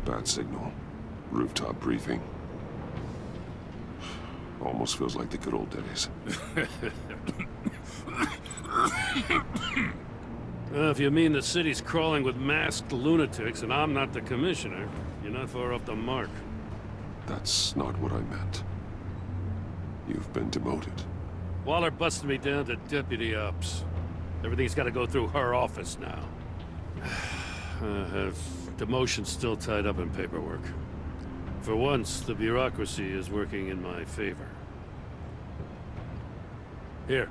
Bat signal. Rooftop briefing. Almost feels like the good old days. If you mean the city's crawling with masked lunatics and I'm not the commissioner, you're not far off the mark. That's not what I meant. You've been demoted. Waller busted me down to deputy ops. Everything's got to go through her office now. Demotion's still tied up in paperwork. For once, the bureaucracy is working in my favor. Here.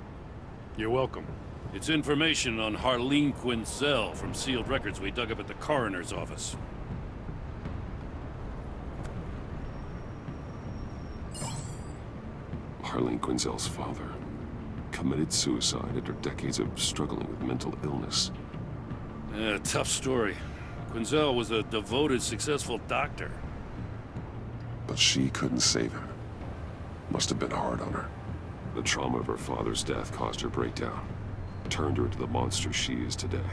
You're welcome. It's information on Harleen Quinzel from sealed records we dug up at the coroner's office. Harleen Quinzel's father committed suicide after decades of struggling with mental illness. Yeah, tough story. Quinzel was a devoted, successful doctor. But she couldn't save him. Must have been hard on her. The trauma of her father's death caused her breakdown. Turned her into the monster she is today.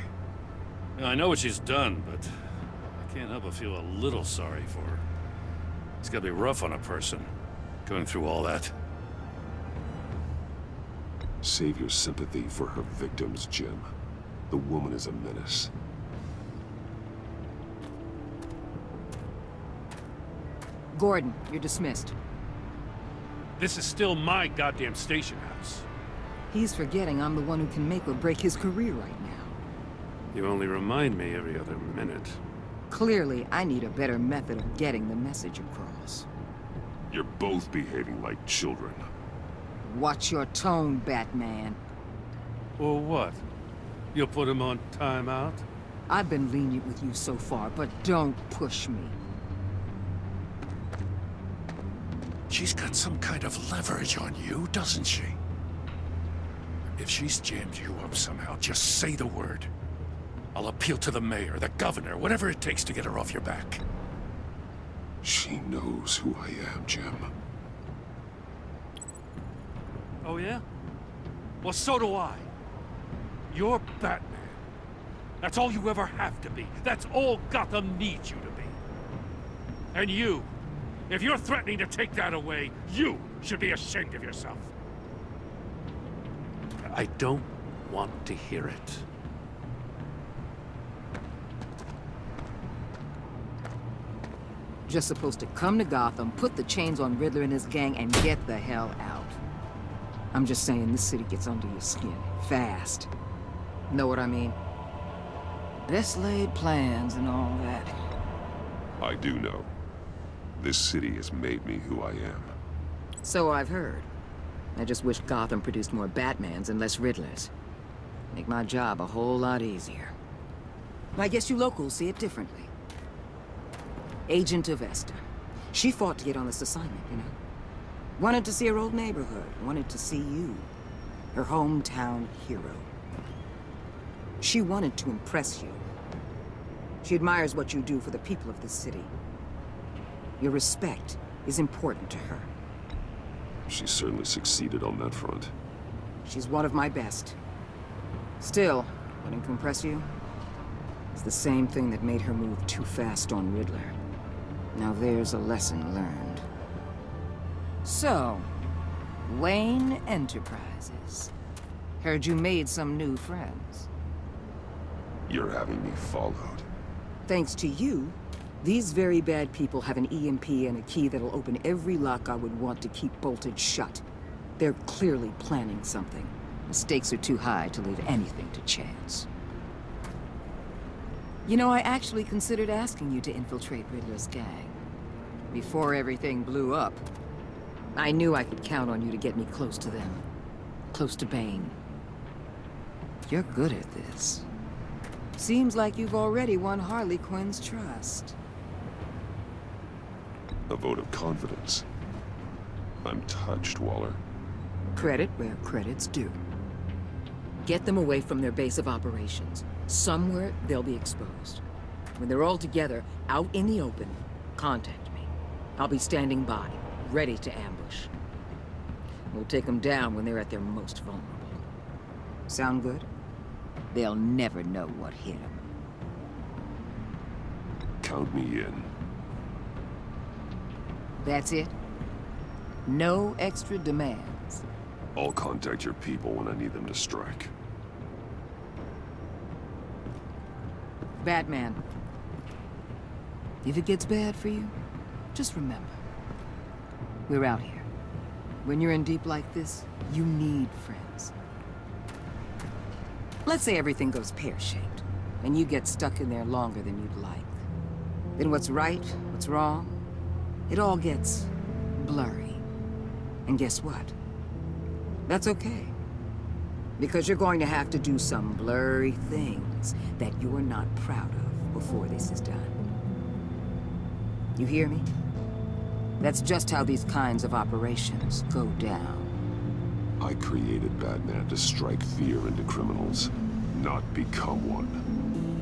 Yeah, I know what she's done, but I can't help but feel a little sorry for her. It's gotta be rough on a person, going through all that. Save your sympathy for her victims, Jim. The woman is a menace. Gordon, you're dismissed. This is still my goddamn station house. He's forgetting I'm the one who can make or break his career right now. You only remind me every other minute. Clearly, I need a better method of getting the message across. You're both behaving like children. Watch your tone, Batman. Or what? You'll put him on timeout? I've been lenient with you so far, but don't push me. She's got some kind of leverage on you, doesn't she? If she's jammed you up somehow, just say the word. I'll appeal to the mayor, the governor, whatever it takes to get her off your back. She knows who I am, Jim. Oh yeah? Well, so do I. You're Batman. That's all you ever have to be. That's all Gotham needs you to be. And you, if you're threatening to take that away, you should be ashamed of yourself. I don't want to hear it. Just supposed to come to Gotham, put the chains on Riddler and his gang, and get the hell out. I'm just saying, this city gets under your skin. Fast. Know what I mean? Best laid plans and all that. I do know. This city has made me who I am. So I've heard. I just wish Gotham produced more Batmans and less Riddlers. Make my job a whole lot easier. I guess you locals see it differently. Agent Avesta. She fought to get on this assignment, you know? Wanted to see her old neighborhood. Wanted to see you. Her hometown hero. She wanted to impress you. She admires what you do for the people of this city. Your respect is important to her. She certainly succeeded on that front. She's one of my best. Still, wanting to impress you is the same thing that made her move too fast on Riddler. Now there's a lesson learned. So, Wayne Enterprises. Heard you made some new friends. You're having me followed. Thanks to you, these very bad people have an EMP and a key that'll open every lock I would want to keep bolted shut. They're clearly planning something. The stakes are too high to leave anything to chance. You know, I actually considered asking you to infiltrate Riddler's gang. Before everything blew up, I knew I could count on you to get me close to them. Close to Bane. You're good at this. Seems like you've already won Harley Quinn's trust. A vote of confidence. I'm touched, Waller. Credit where credit's due. Get them away from their base of operations. Somewhere they'll be exposed. When they're all together, out in the open, contact me. I'll be standing by, ready to ambush. We'll take them down when they're at their most vulnerable. Sound good? They'll never know what hit them. Count me in. That's it? No extra demands. I'll contact your people when I need them to strike. Batman. If it gets bad for you, just remember. We're out here. When you're in deep like this, you need friends. Let's say everything goes pear-shaped, and you get stuck in there longer than you'd like. Then what's right, what's wrong, it all gets blurry. And guess what? That's okay. Because you're going to have to do some blurry things that you're not proud of before this is done. You hear me? That's just how these kinds of operations go down. I created Batman to strike fear into criminals, not become one.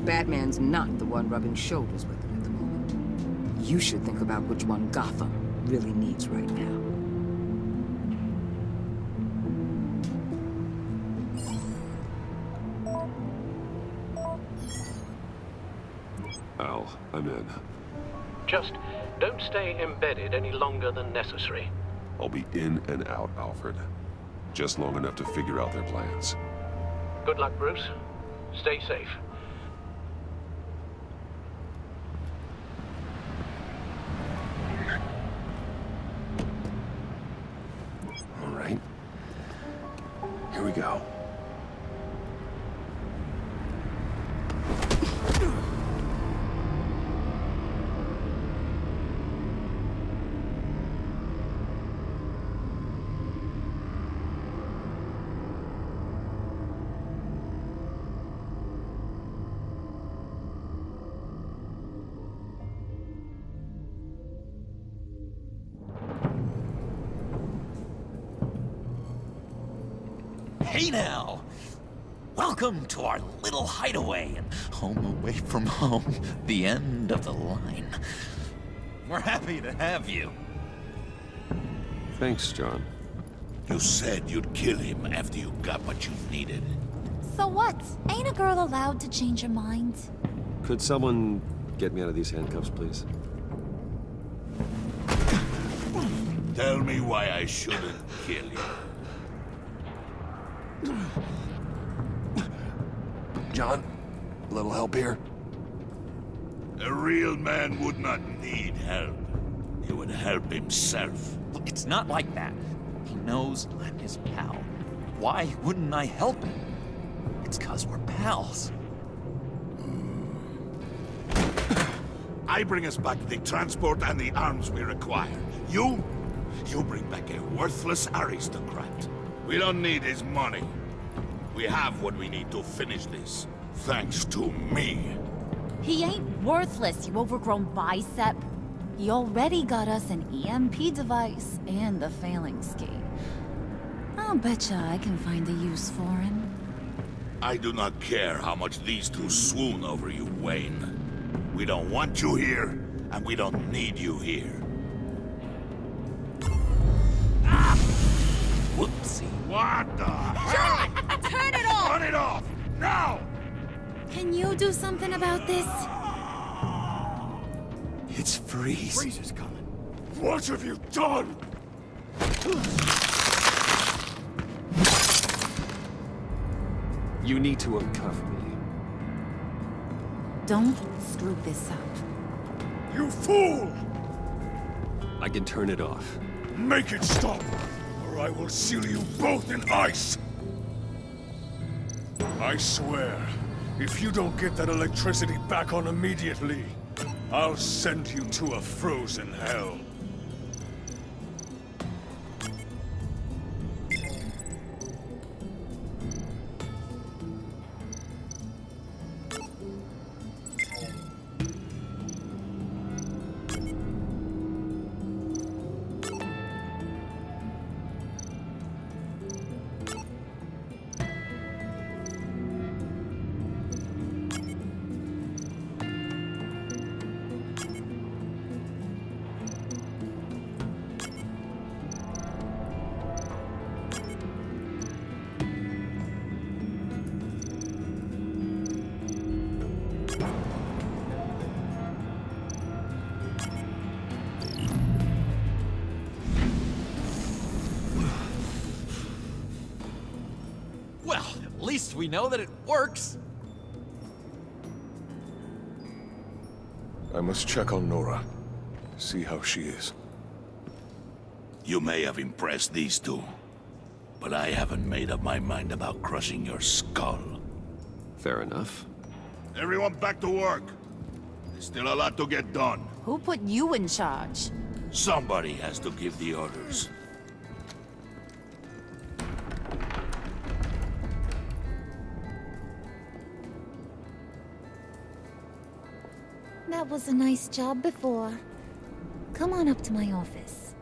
Batman's not the one rubbing shoulders with them at the moment. You should think about which one Gotham really needs right now. Al, I'm in. Just don't stay embedded any longer than necessary. I'll be in and out, Alfred. Just long enough to figure out their plans. Good luck, Bruce. Stay safe. All right. Here we go. Hey now! Welcome to our little hideaway and home away from home, the end of the line. We're happy to have you. Thanks, John. You said you'd kill him after you got what you needed. So what? Ain't a girl allowed to change her mind? Could someone get me out of these handcuffs, please? Tell me why I shouldn't kill you. John, a little help here? A real man would not need help. He would help himself. Look, it's not like that. He knows I'm his pal. Why wouldn't I help him? It's 'cause we're pals. I bring us back the transport and the arms we require. You bring back a worthless aristocrat. We don't need his money. We have what we need to finish this, thanks to me. He ain't worthless, you overgrown bicep. He already got us an EMP device and the Phalanx key. I'll betcha I can find a use for him. I do not care how much these two swoon over you, Wayne. We don't want you here, and we don't need you here. Whoopsie. What the hell? Turn it off! Turn it off! Now! Can you do something about this? It's Freeze. Freeze is coming. What have you done? You need to uncuff me. Don't screw this up. You fool! I can turn it off. Make it stop, or I will seal you both in ice! I swear, if you don't get that electricity back on immediately, I'll send you to a frozen hell. Well, at least we know that it works. I must check on Nora. See how she is. You may have impressed these two, but I haven't made up my mind about crushing your skull. Fair enough. Everyone back to work. There's still a lot to get done. Who put you in charge? Somebody has to give the orders. That was a nice job before. Come on up to my office.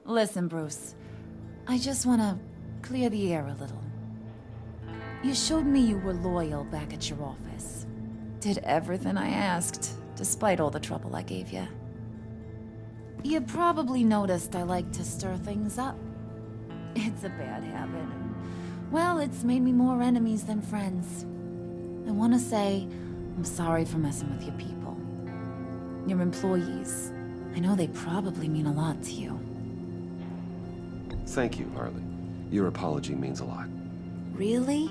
Listen, Bruce. I just want to clear the air a little. You showed me you were loyal back at your office. Did everything I asked, despite all the trouble I gave you. You probably noticed I like to stir things up. It's a bad habit. Well, it's made me more enemies than friends. I want to say I'm sorry for messing with your people. Your employees. I know they probably mean a lot to you. Thank you, Harley. Your apology means a lot. Really?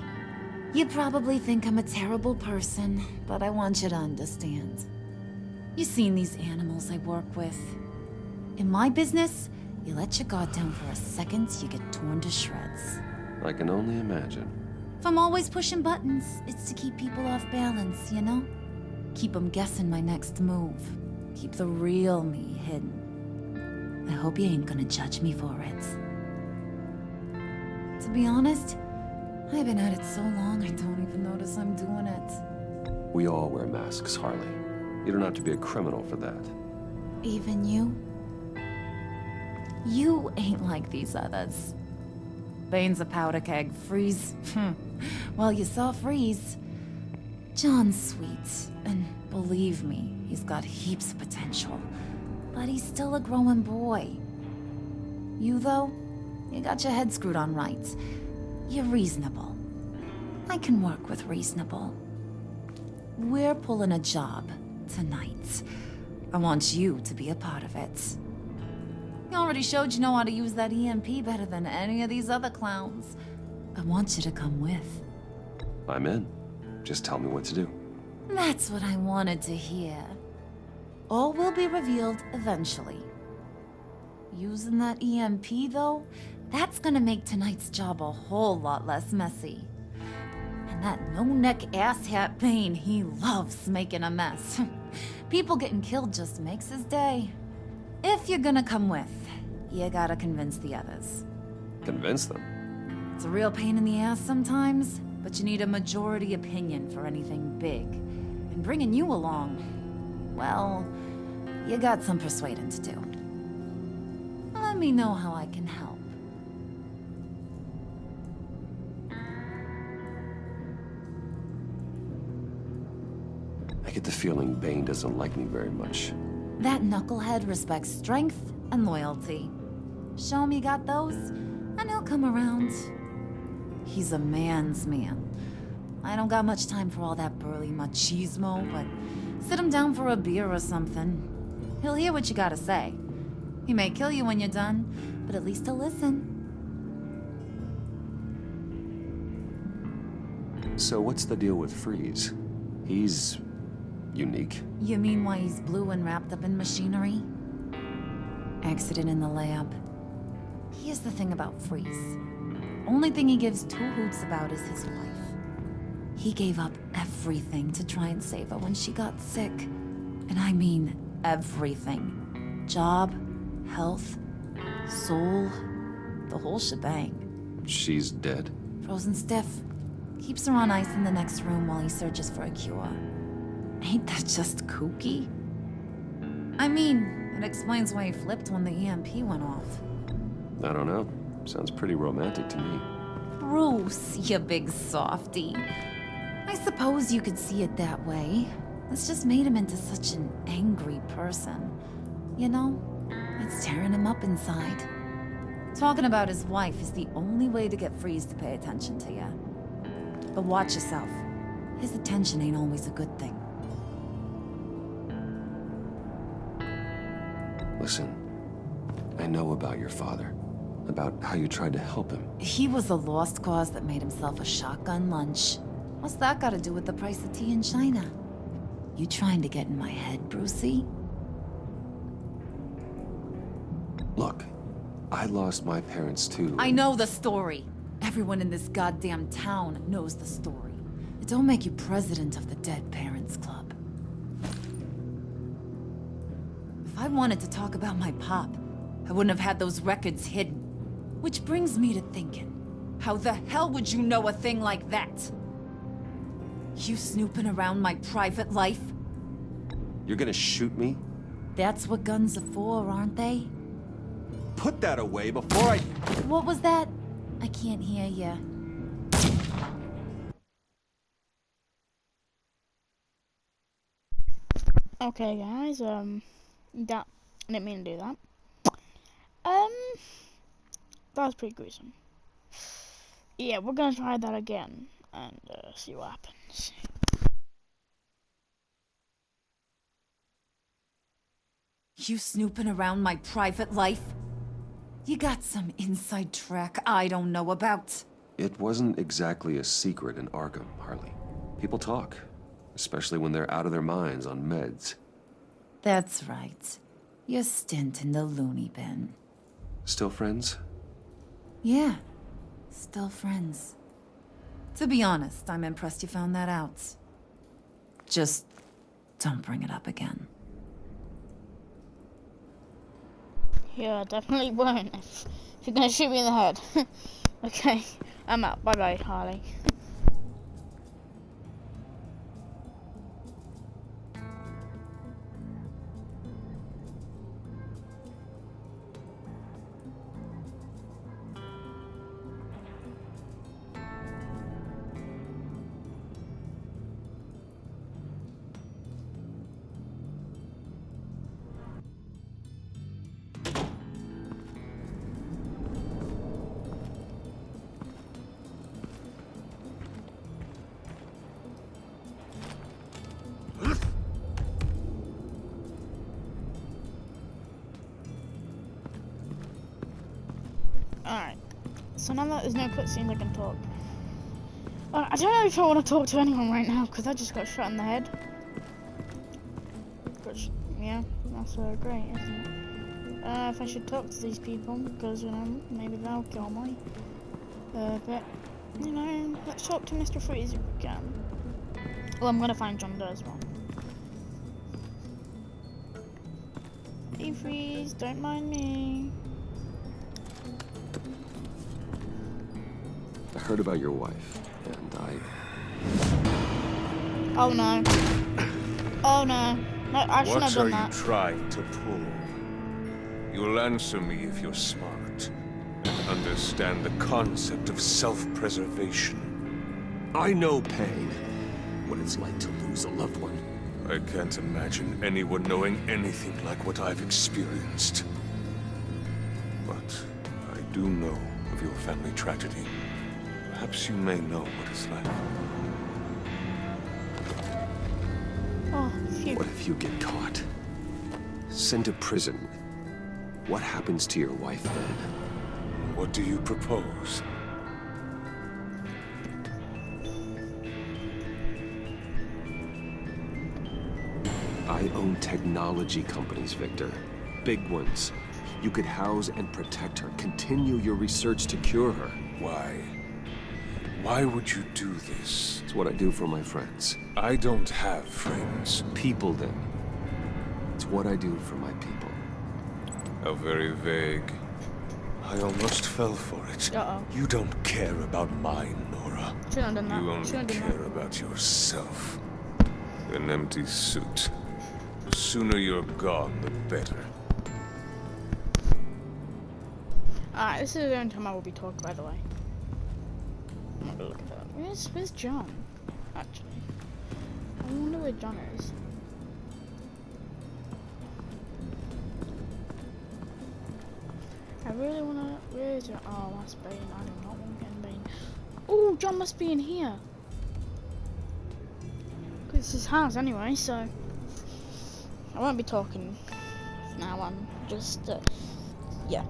You probably think I'm a terrible person, but I want you to understand. You've seen these animals I work with. In my business, you let your guard down for a second, you get torn to shreds. I can only imagine. If I'm always pushing buttons, it's to keep people off balance, you know? Keep them guessing my next move. Keep the real me hidden. I hope you ain't gonna judge me for it. To be honest, I've been at it so long I don't even notice I'm doing it. We all wear masks, Harley. You don't have to be a criminal for that. Even you? You ain't like these others. Bane's a powder keg. Freeze. Well, you saw Freeze. John's sweet, and believe me, he's got heaps of potential. But he's still a growing boy. You, though? You got your head screwed on right. You're reasonable. I can work with reasonable. We're pulling a job tonight. I want you to be a part of it. You already showed you know how to use that EMP better than any of these other clowns. I want you to come with. I'm in. Just tell me what to do. That's what I wanted to hear. All will be revealed eventually. Using that EMP, though, that's gonna make tonight's job a whole lot less messy. And that no-neck asshat Bane, he loves making a mess. People getting killed just makes his day. If you're gonna come with, you gotta convince the others. Convince them? It's a real pain in the ass sometimes, but you need a majority opinion for anything big. And bringing you along, well, you got some persuading to do. Let me know how I can help. I get the feeling Bane doesn't like me very much. That knucklehead respects strength and loyalty. Show him you got those, and he'll come around. He's a man's man. I don't got much time for all that burly machismo, but sit him down for a beer or something. He'll hear what you gotta say. He may kill you when you're done, but at least he'll listen. So what's the deal with Freeze? He's unique. You mean why he's blue and wrapped up in machinery? Accident in the lab. Here's the thing about Freeze. Only thing he gives two hoots about is his wife. He gave up everything to try and save her when she got sick. And I mean everything. Job, health, soul, the whole shebang. She's dead? Frozen stiff. Keeps her on ice in the next room while he searches for a cure. Ain't that just kooky? I mean, it explains why he flipped when the EMP went off. I don't know. Sounds pretty romantic to me. Bruce, you big softy. I suppose you could see it that way. It's just made him into such an angry person. You know, it's tearing him up inside. Talking about his wife is the only way to get Freeze to pay attention to you. But watch yourself. His attention ain't always a good thing. Listen, I know about your father. About how you tried to help him. He was a lost cause that made himself a shotgun lunch. What's that got to do with the price of tea in China? You trying to get in my head, Brucey? Look, I lost my parents too. I know the story. Everyone in this goddamn town knows the story. It don't make you president of the Dead Parents Club. If I wanted to talk about my pop, I wouldn't have had those records hidden. Which brings me to thinking, how the hell would you know a thing like that? You snooping around my private life? You're gonna shoot me? That's what guns are for, aren't they? Put that away before I... What was that? I can't hear ya. Okay, guys, that, I didn't mean to do that. That was pretty gruesome. Yeah, we're gonna try that again, and, see what happens. You snooping around my private life? You got some inside track I don't know about. It wasn't exactly a secret in Arkham, Harley. People talk, especially when they're out of their minds on meds. That's right. Your stint in the loony bin. Still friends? Yeah, still friends. To be honest, I'm impressed you found that out. Just don't bring it up again. Yeah, definitely won't if you're gonna shoot me in the head. Okay, I'm out. Bye bye, Harley. Alright, so now that there's no cutscenes, I can talk. I don't know if I want to talk to anyone right now, because I just got shot in the head. Which, yeah, that's great, isn't it? If I should talk to these people, because, you know, maybe they'll kill me. But, you know, let's talk to Mr. Freeze if we can. Well, I'm going to find John Doe as well. Hey, Freeze, don't mind me. I heard about your wife, and Oh no. Oh no. No, I shouldn't have done that. What are you trying to pull? You'll answer me if you're smart and understand the concept of self-preservation. I know pain. What it's like to lose a loved one. I can't imagine anyone knowing anything like what I've experienced. But I do know of your family tragedy. Perhaps you may know what it's like. Oh, phew. What if you get caught? Sent to prison? What happens to your wife then? What do you propose? I own technology companies, Victor. Big ones. You could house and protect her. Continue your research to cure her. Why? Why would you do this? It's what I do for my friends. I don't have friends. People, then. It's what I do for my people. How very vague. I almost fell for it. Uh-oh. You don't care about mine, Nora. Shouldn't have done that. You only Shouldn't have done care about yourself. An empty suit. The sooner you're gone, the better. Alright, this is the only time I will be talking, by the way. I'm not gonna look at that. Where's John? Actually. I wonder where John is. I really wanna. Where is it? Oh, that's Bane. I do not want to get Bane. Oh, John must be in here. Cause it's his house anyway, so I won't be talking now. I'm just, yeah.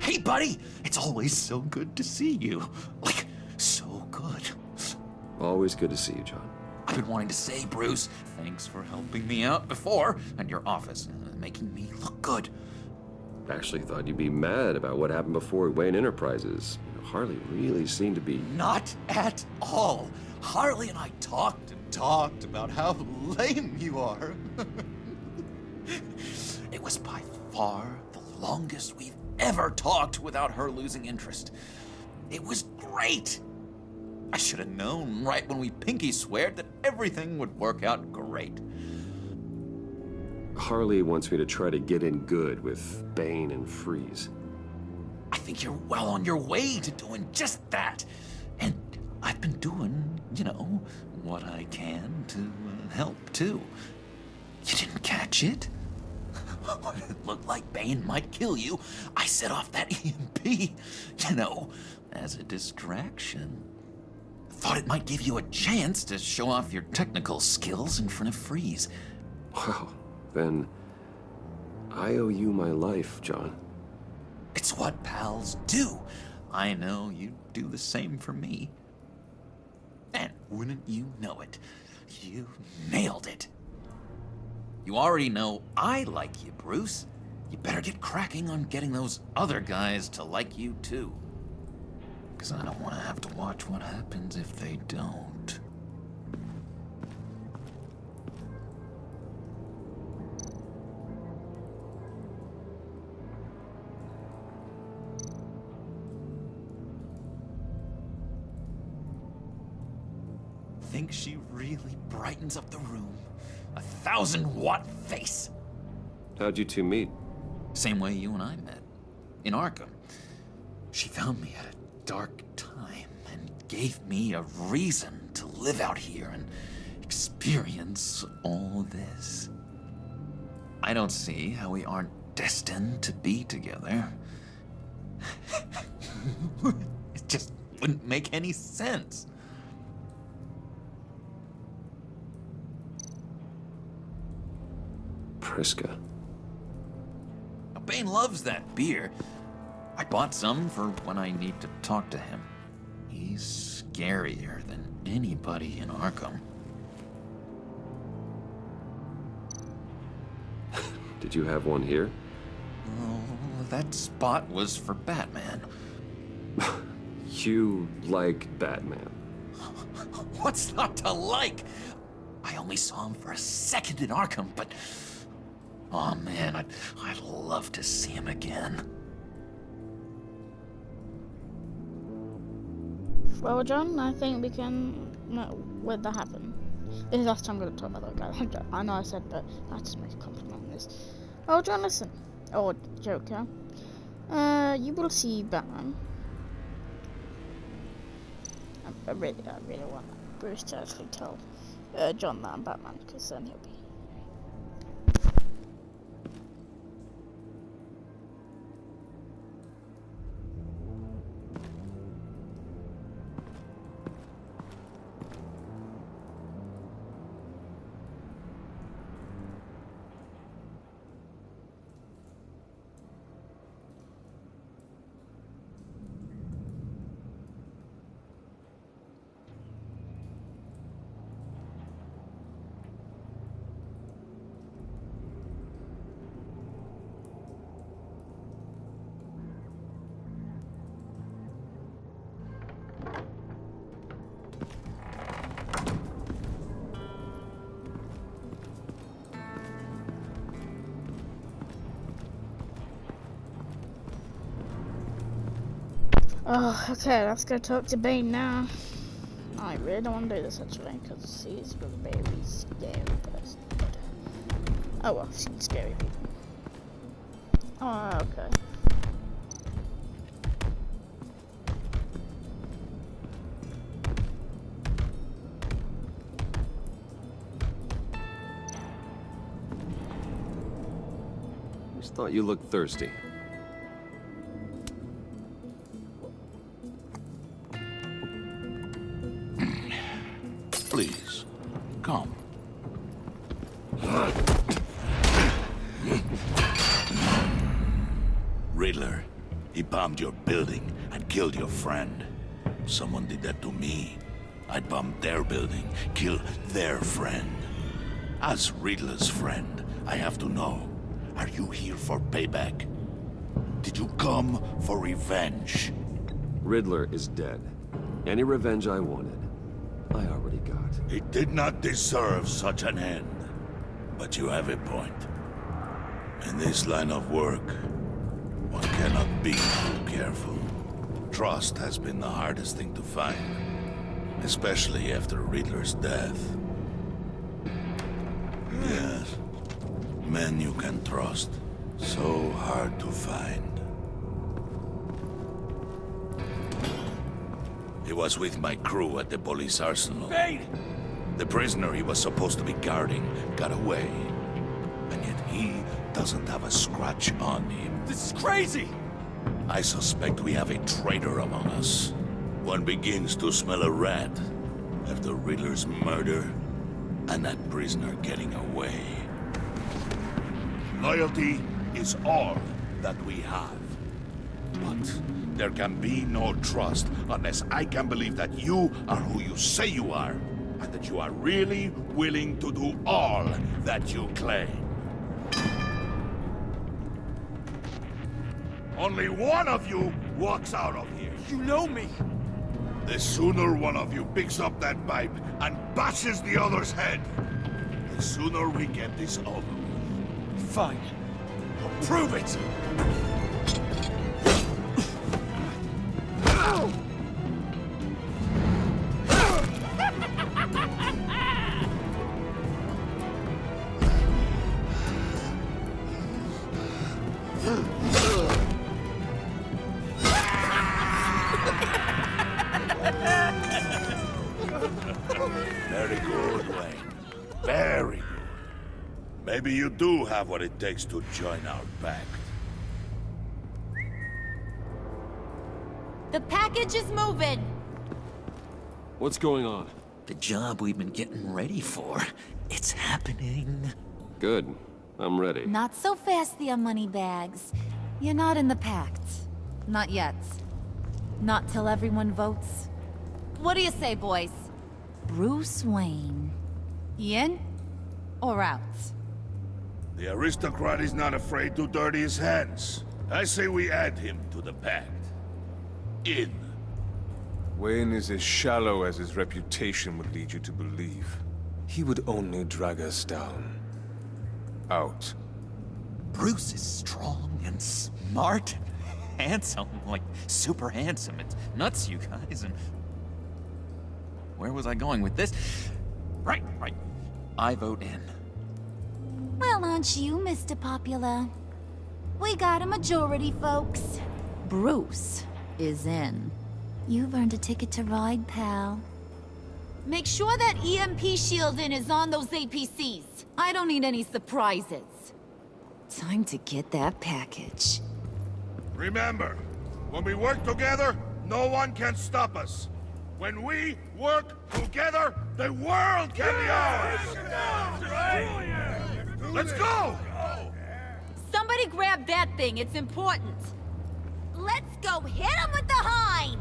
Hey, buddy! It's always so good to see you. Like, so good. Always good to see you, John. I've been wanting to say, Bruce, thanks for helping me out before at your office, making me look good. Actually thought you'd be mad about what happened before Wayne Enterprises. Harley really seemed to be... Not at all. Harley and I talked and talked about how lame you are. It was by far the longest we've ever talked without her losing interest. It was great. I should have known right when we pinky sweared that everything would work out great. Harley wants me to try to get in good with Bane and Freeze. I think you're well on your way to doing just that. And I've been doing, you know, what I can to help too. You didn't catch it? When it looked like Bane might kill you, I set off that EMP, you know, as a distraction. Thought it might give you a chance to show off your technical skills in front of Freeze. Wow, then I owe you my life, John. It's what pals do. I know you'd do the same for me. And wouldn't you know it, you nailed it. You already know I like you, Bruce. You better get cracking on getting those other guys to like you too. Because I don't want to have to watch what happens if they don't. Think she really brightens up the room? 1,000-watt face. How'd you two meet? Same way you and I met. In Arkham. She found me at a dark time and gave me a reason to live out here and experience all this. I don't see how we aren't destined to be together. It just wouldn't make any sense. Priska. Now, Bane loves that beer. I bought some for when I need to talk to him. He's scarier than anybody in Arkham. Did you have one here? Oh, that spot was for Batman. You like Batman? What's not to like? I only saw him for a second in Arkham, but... oh man, I'd love to see him again. Well, John, I think we can let that happen. This is the last time I'm going to talk about that guy. I know I said, but I just make a compliment on this. Oh, John, listen. Oh, Joker. You will see Batman. I really want Bruce to actually tell John that I'm Batman, because then he'll be... Oh, okay, let's go talk to Bane now. I really don't want to do this actually, because he's a very scary person. But, oh well, I've seen scary people. Oh, okay. Thought you looked thirsty. Please, come. Riddler, he bombed your building and killed your friend. Someone did that to me. I'd bomb their building, kill their friend. As Riddler's friend, I have to know, are you here for payback? Did you come for revenge? Riddler is dead. Any revenge I wanted, I already got. He did not deserve such an end. But you have a point. In this line of work, one cannot be too careful. Trust has been the hardest thing to find, especially after Riddler's death. Yes, men you can trust, so hard to find. He was with my crew at the police arsenal. Bane! The prisoner he was supposed to be guarding got away. And yet he doesn't have a scratch on him. This is crazy! I suspect we have a traitor among us. One begins to smell a rat after Riddler's murder and that prisoner getting away. Loyalty is all that we have. But there can be no trust unless I can believe that you are who you say you are, and that you are really willing to do all that you claim. Only one of you walks out of here. You know me! The sooner one of you picks up that pipe and bashes the other's head, the sooner we get this over with. Fine. I'll prove it! Very good, Wayne. Very good. Maybe you do have what it takes to join our pact. The package is moving. What's going on? The job we've been getting ready for. It's happening. Good. I'm ready. Not so fast, the Moneybags. You're not in the pact. Not yet. Not till everyone votes. What do you say, boys? Bruce Wayne. In or out? The aristocrat is not afraid to dirty his hands. I say we add him to the pact. In. Wayne is as shallow as his reputation would lead you to believe. He would only drag us down. Out. Bruce is strong and smart and handsome, like super handsome. It's nuts, you guys, and... Where was I going with this? Right. I vote in. Well, aren't you, Mr. Popular? We got a majority, folks. Bruce is in. You've earned a ticket to ride, pal. Make sure that EMP shielding is on those APCs. I don't need any surprises. Time to get that package. Remember, when we work together, no one can stop us. When we work together, the world can be ours! Let's go! Somebody grab that thing, it's important. Let's go hit him with the hind!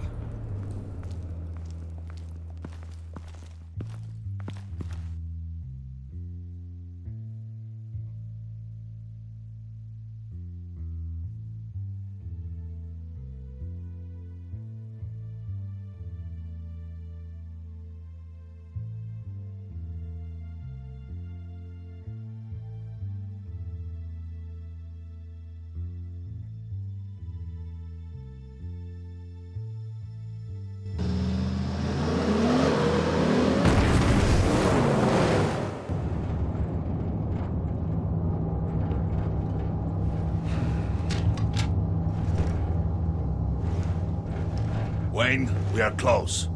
Wayne, we are close.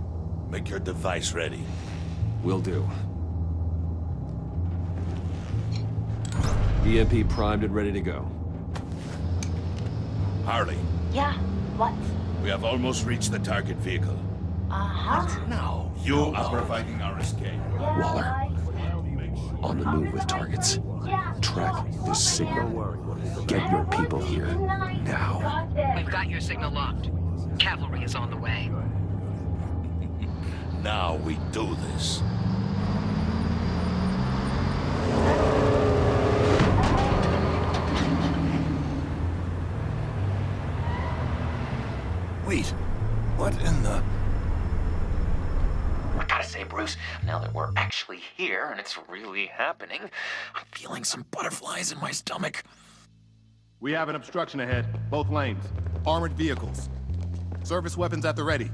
Make your device ready. Will do. EMP primed and ready to go. Harley, Yeah, what? we have almost reached the target vehicle. Uh-huh. Now, you are providing our escape. Waller. On the move with targets. Track this signal. Get your people here. Now. We've got your signal locked. Cavalry is on the way. Now we do this. Wait, what in the... I gotta say, Bruce, now that we're actually here and it's really happening, I'm feeling some butterflies in my stomach. We have an obstruction ahead, both lanes. Armored vehicles. Service weapons at the ready.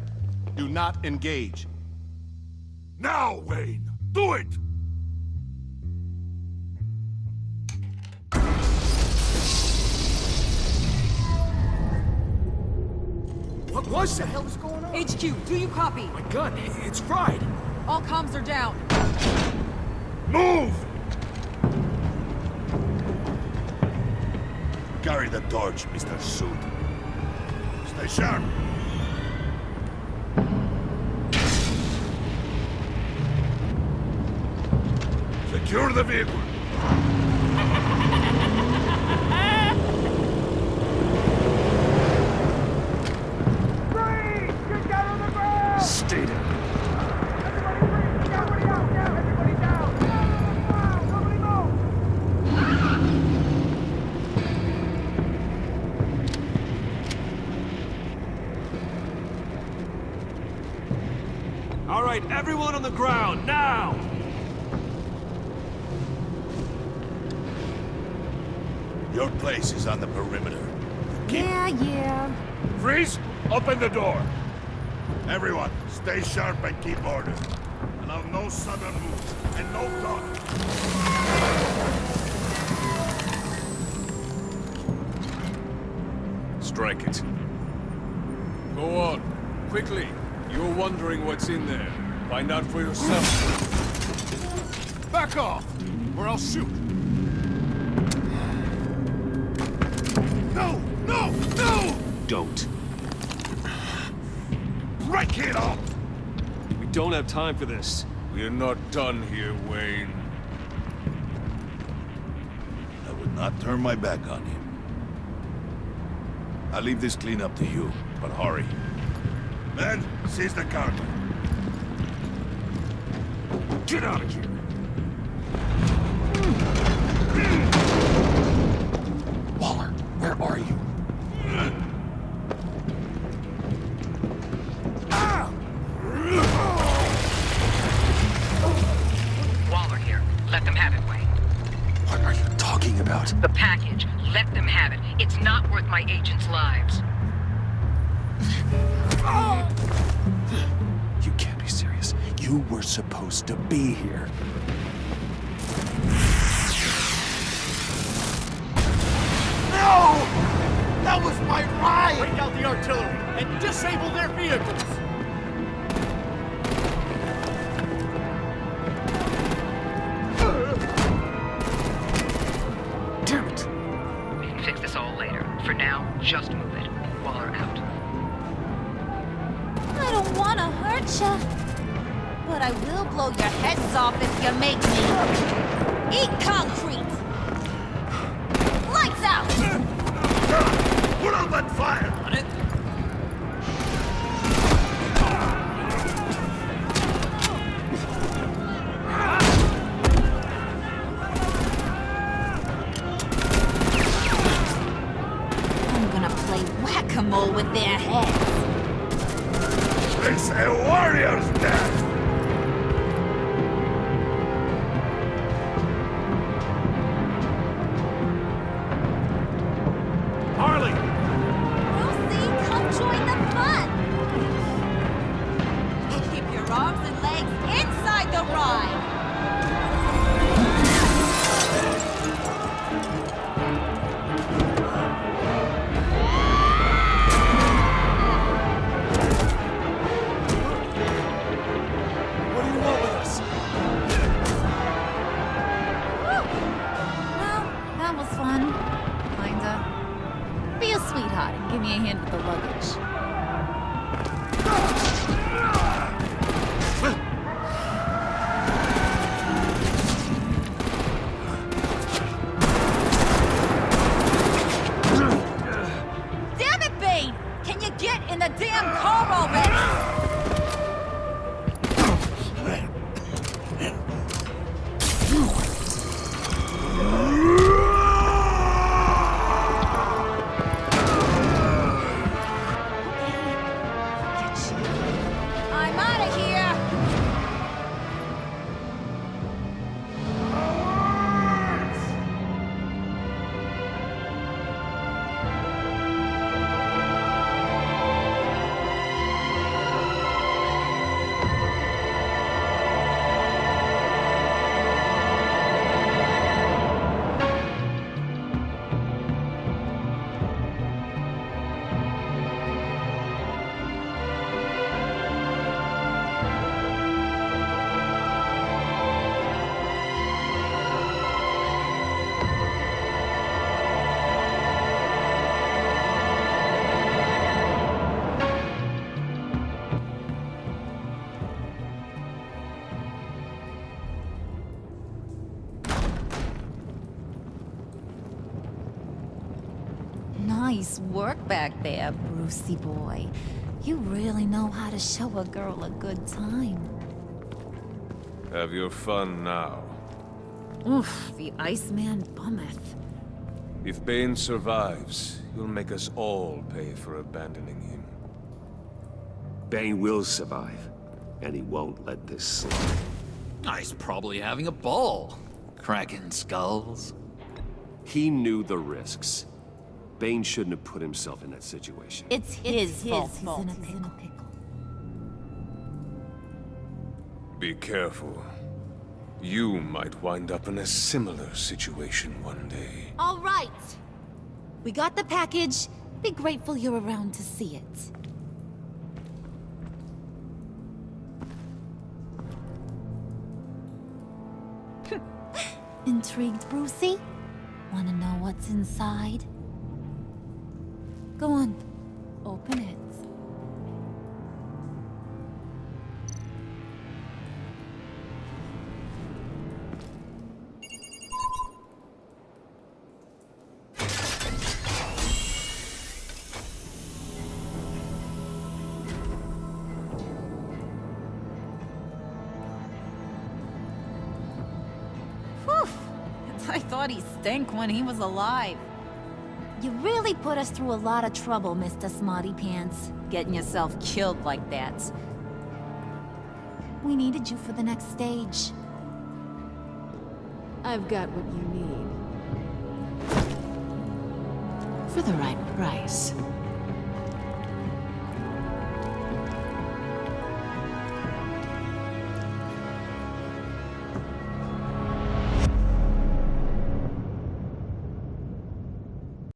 Do not engage. Now, Wayne! Do it! What the hell is going on? HQ, do you copy? My gun, it's fried. All comms are down. Move! Carry the torch, Mr. Suit. Stay sharp. Secure the vehicle. Stay down. All right, everyone on the ground, now! Your place is on the perimeter. Yeah. Freeze! Open the door! Everyone, stay sharp and keep order. Allow no sudden moves, and no talk. Strike it. Go on. Quickly. You're wondering what's in there. Find out for yourself. Back off, or I'll shoot. No! No! No! Don't. Break it up! We don't have time for this. We're not done here, Wayne. I would not turn my back on you. I'll leave this cleanup to you, but hurry. Men, seize the cargo. Get out of here! Waller, where are you? Waller here. Let them have it, Wayne. What are you talking about? The package. Let them have it. It's not worth my agents' lives. You can't be serious. You were supposed to be here. No! That was my ride! Bring out the artillery and disable their vehicles! Damn it! We can fix this all later. For now, just move it. Waller out. I don't want to hurt ya, but I will blow your heads off if you make me. Eat concrete! Lights out! Put out that fire! On it? I'm gonna play whack-a-mole with their heads. It's a warrior's death! Harley! We'll see Nice work back there, Brucey boy. You really know how to show a girl a good time. Have your fun now. Oof, the Iceman bummeth. If Bane survives, you'll make us all pay for abandoning him. Bane will survive, and he won't let this slide. He's probably having a ball. Cracking skulls. He knew the risks. Bane shouldn't have put himself in that situation. It's his fault. He's in a pickle. Be careful. You might wind up in a similar situation one day. All right. We got the package. Be grateful you're around to see it. Intrigued, Brucey? Wanna know what's inside? Go on. Open it. I thought he stank when he was alive. You really put us through a lot of trouble, Mr. Smarty Pants, getting yourself killed like that. We needed you for the next stage. I've got what you need. For the right price.